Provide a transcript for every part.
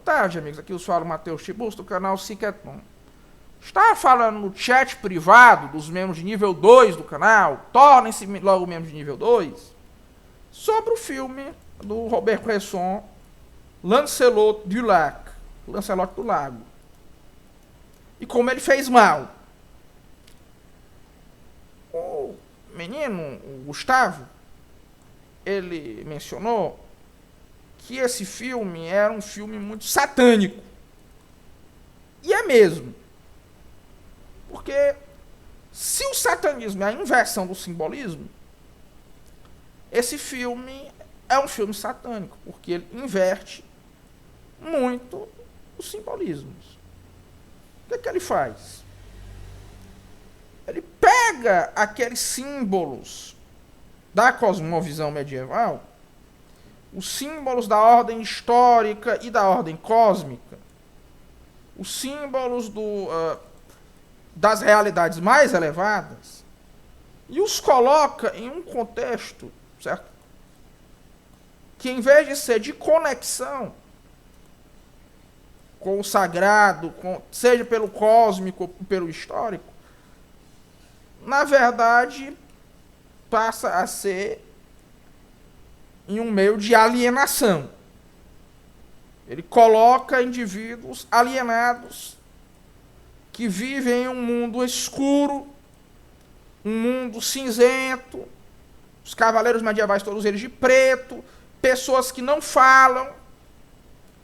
tarde, amigos. Aqui os fala o Matheus Tibus, do canal Ciqueton. Estava falando no chat privado dos membros de nível 2 do canal, tornem-se logo membros de nível 2, sobre o filme do Robert Bresson, Lancelot du Lac, Lancelot do Lago. E como ele fez mal. O menino, o Gustavo, ele mencionou que esse filme era um filme muito satânico. E é mesmo. Porque se o satanismo é a inversão do simbolismo, esse filme é um filme satânico, porque ele inverte muito os simbolismos. O que ele faz? Ele pega aqueles símbolos da cosmovisão medieval, os símbolos da ordem histórica e da ordem cósmica, os símbolos das realidades mais elevadas, e os coloca em um contexto, certo? Que em vez de ser de conexão com o sagrado, seja pelo cósmico ou pelo histórico, na verdade passa a ser em um meio de alienação. Ele coloca indivíduos alienados que vivem em um mundo escuro, um mundo cinzento, os cavaleiros medievais todos eles de preto, pessoas que não falam,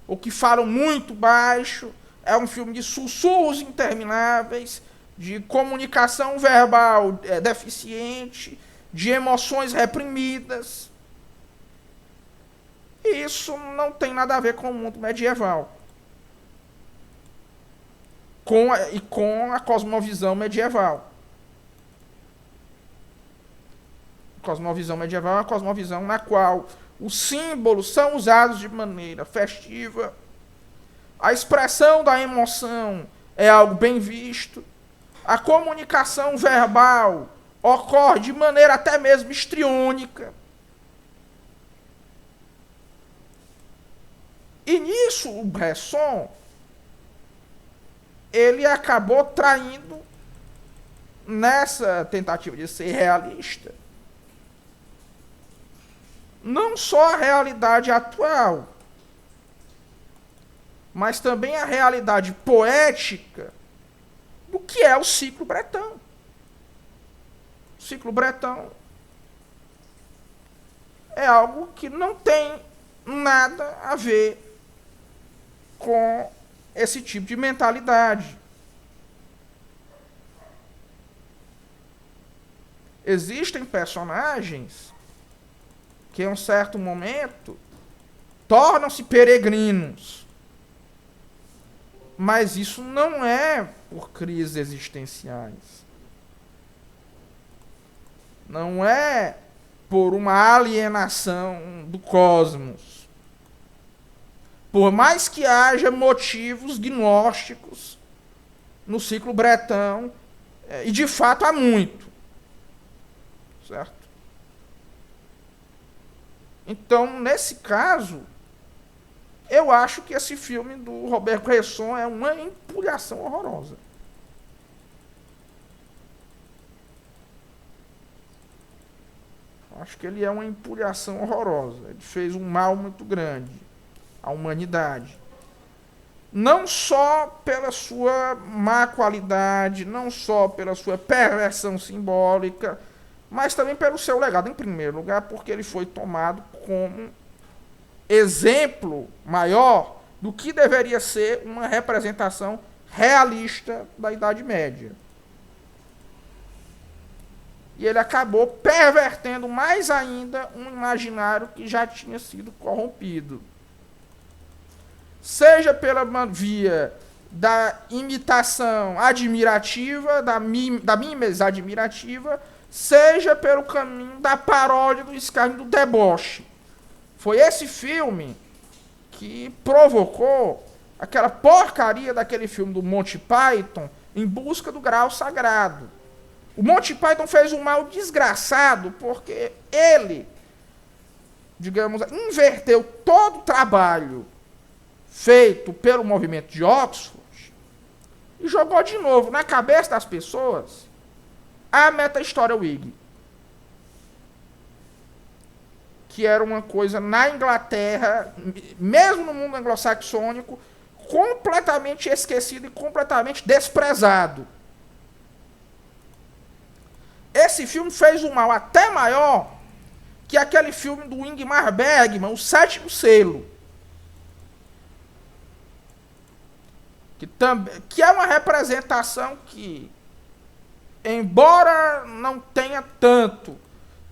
ou que falam muito baixo. É um filme de sussurros intermináveis, de comunicação verbal deficiente, de emoções reprimidas. E isso não tem nada a ver com o mundo medieval. Com a cosmovisão medieval. A cosmovisão medieval é uma cosmovisão na qual os símbolos são usados de maneira festiva, a expressão da emoção é algo bem visto, a comunicação verbal ocorre de maneira até mesmo histriônica. E nisso o Bresson, ele acabou traindo, nessa tentativa de ser realista, não só a realidade atual, mas também a realidade poética do que é o ciclo bretão. O ciclo bretão é algo que não tem nada a ver com esse tipo de mentalidade. Existem personagens que, em um certo momento, tornam-se peregrinos. Mas isso não é por crises existenciais. Não é por uma alienação do cosmos. Por mais que haja motivos gnósticos no ciclo bretão, e de fato há muito, certo? Então, nesse caso, eu acho que esse filme do Robert Bresson é uma empulhação horrorosa. Acho que ele é uma empulhação horrorosa. Ele fez um mal muito grande à humanidade. Não só pela sua má qualidade, não só pela sua perversão simbólica, mas também pelo seu legado, em primeiro lugar, porque ele foi tomado como exemplo maior do que deveria ser uma representação realista da Idade Média. E ele acabou pervertendo mais ainda um imaginário que já tinha sido corrompido. Seja pela via da imitação admirativa, da mimes admirativa, seja pelo caminho da paródia, do escárnio, do deboche. Foi esse filme que provocou aquela porcaria daquele filme do Monty Python, Em Busca do Graal Sagrado. O Monty Python fez um mal desgraçado porque ele, digamos, inverteu todo o trabalho feito pelo movimento de Oxford e jogou de novo na cabeça das pessoas a meta-história Whig, que era uma coisa na Inglaterra, mesmo no mundo anglo-saxônico, completamente esquecido e completamente desprezado. Esse filme fez um mal até maior que aquele filme do Ingmar Bergman, O Sétimo Selo, que é uma representação que, embora não tenha tanto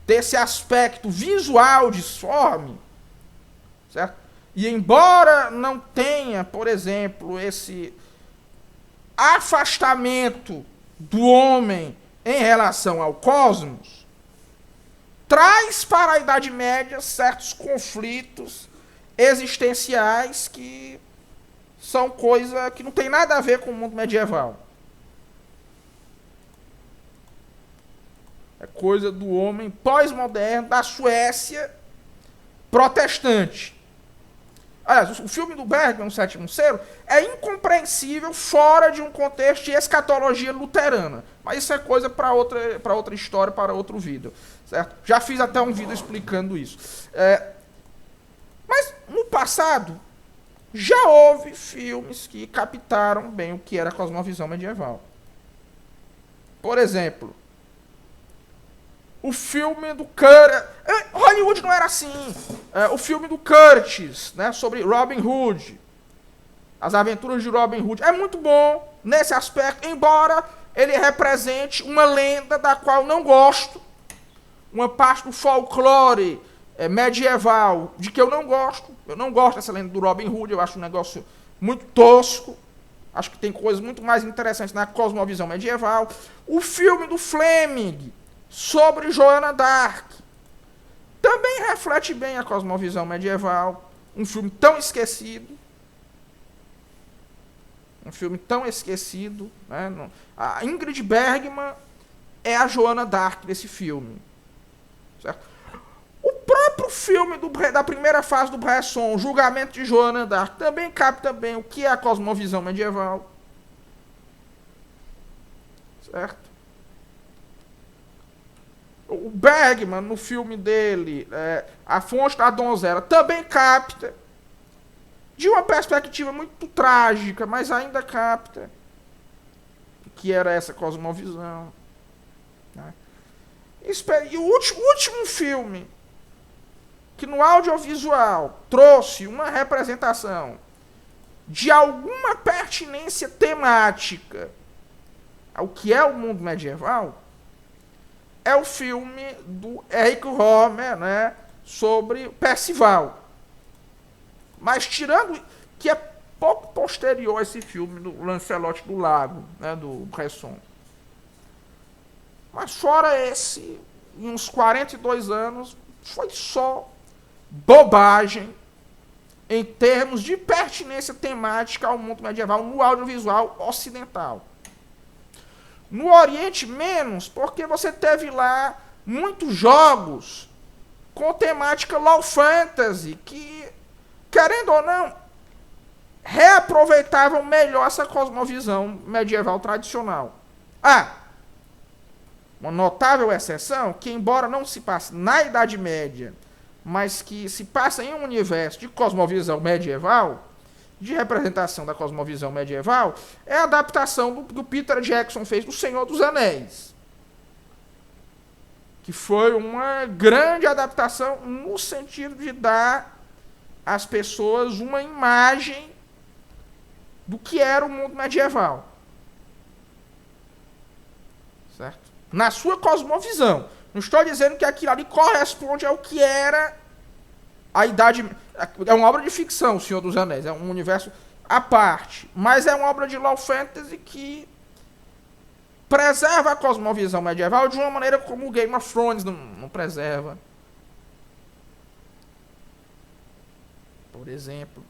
desse aspecto visual disforme, certo? E embora não tenha, por exemplo, esse afastamento do homem em relação ao cosmos, traz para a Idade Média certos conflitos existenciais que são coisa que não tem nada a ver com o mundo medieval. É coisa do homem pós-moderno, da Suécia protestante. Aliás, o filme do Bergman, O Sétimo Selo, é incompreensível fora de um contexto de escatologia luterana. Mas isso é coisa para outra história, para outro vídeo. Certo? Já fiz até um vídeo explicando isso. Mas, no passado, já houve filmes que captaram bem o que era a cosmovisão medieval. Por exemplo, o filme do Curtis... Hollywood não era assim. O filme do Curtis, né, sobre Robin Hood. As aventuras de Robin Hood. É muito bom nesse aspecto, embora ele represente uma lenda da qual não gosto. Uma parte do folclore medieval de que eu não gosto. Eu não gosto dessa lenda do Robin Hood. Eu acho um negócio muito tosco. Acho que tem coisas muito mais interessantes na cosmovisão medieval. O filme do Fleming sobre Joana d'Arc também reflete bem a cosmovisão medieval. Um filme tão esquecido. Um filme tão esquecido. Né? A Ingrid Bergman é a Joana d'Arc desse filme. Certo? O próprio filme da primeira fase do Bresson, O Julgamento de Joana d'Arc, também capta bem o que é a cosmovisão medieval. Certo? O Bergman, no filme dele, A Fonte da Donzela, também capta, de uma perspectiva muito trágica, mas ainda capta, que era essa cosmovisão. Né? E o último filme, que no audiovisual trouxe uma representação de alguma pertinência temática ao que é o mundo medieval, é o filme do Eric Rohmer, né, sobre Percival. Mas tirando que é pouco posterior a esse filme do Lancelot do Lago, né, do Bresson. Mas fora esse, em uns 42 anos, foi só bobagem em termos de pertinência temática ao mundo medieval no audiovisual ocidental. No Oriente, menos, porque você teve lá muitos jogos com temática low fantasy, que, querendo ou não, reaproveitavam melhor essa cosmovisão medieval tradicional. Uma notável exceção, que embora não se passe na Idade Média, mas que se passa em um universo de cosmovisão medieval, de representação da cosmovisão medieval, é a adaptação do Peter Jackson fez do Senhor dos Anéis. Que foi uma grande adaptação no sentido de dar às pessoas uma imagem do que era o mundo medieval. Certo? Na sua cosmovisão. Não estou dizendo que aquilo ali corresponde ao que era a Idade... É uma obra de ficção, O Senhor dos Anéis. É um universo à parte. Mas é uma obra de low fantasy que preserva a cosmovisão medieval de uma maneira como o Game of Thrones não preserva. Por exemplo.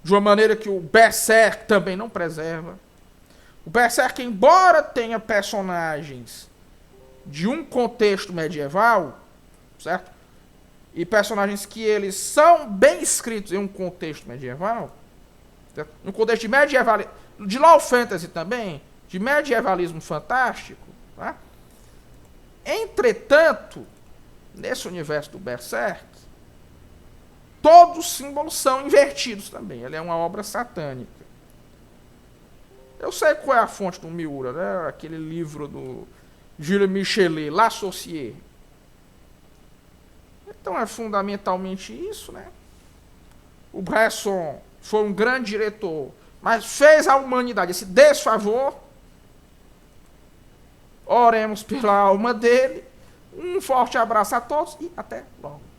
De uma maneira que o Berserk também não preserva. O Berserk, embora tenha personagens de um contexto medieval, certo? e personagens que eles são bem escritos em um contexto medieval, no contexto de medievalismo, de low fantasy também, de medievalismo fantástico, tá? Entretanto, nesse universo do Berserk, todos os símbolos são invertidos também. Ele é uma obra satânica. Eu sei qual é a fonte do Miura, né? Aquele livro do Gilles Michelet, L'Associé. Então é fundamentalmente isso, né? O Bresson foi um grande diretor, mas fez à humanidade esse desfavor. Oremos pela alma dele. Um forte abraço a todos e até logo.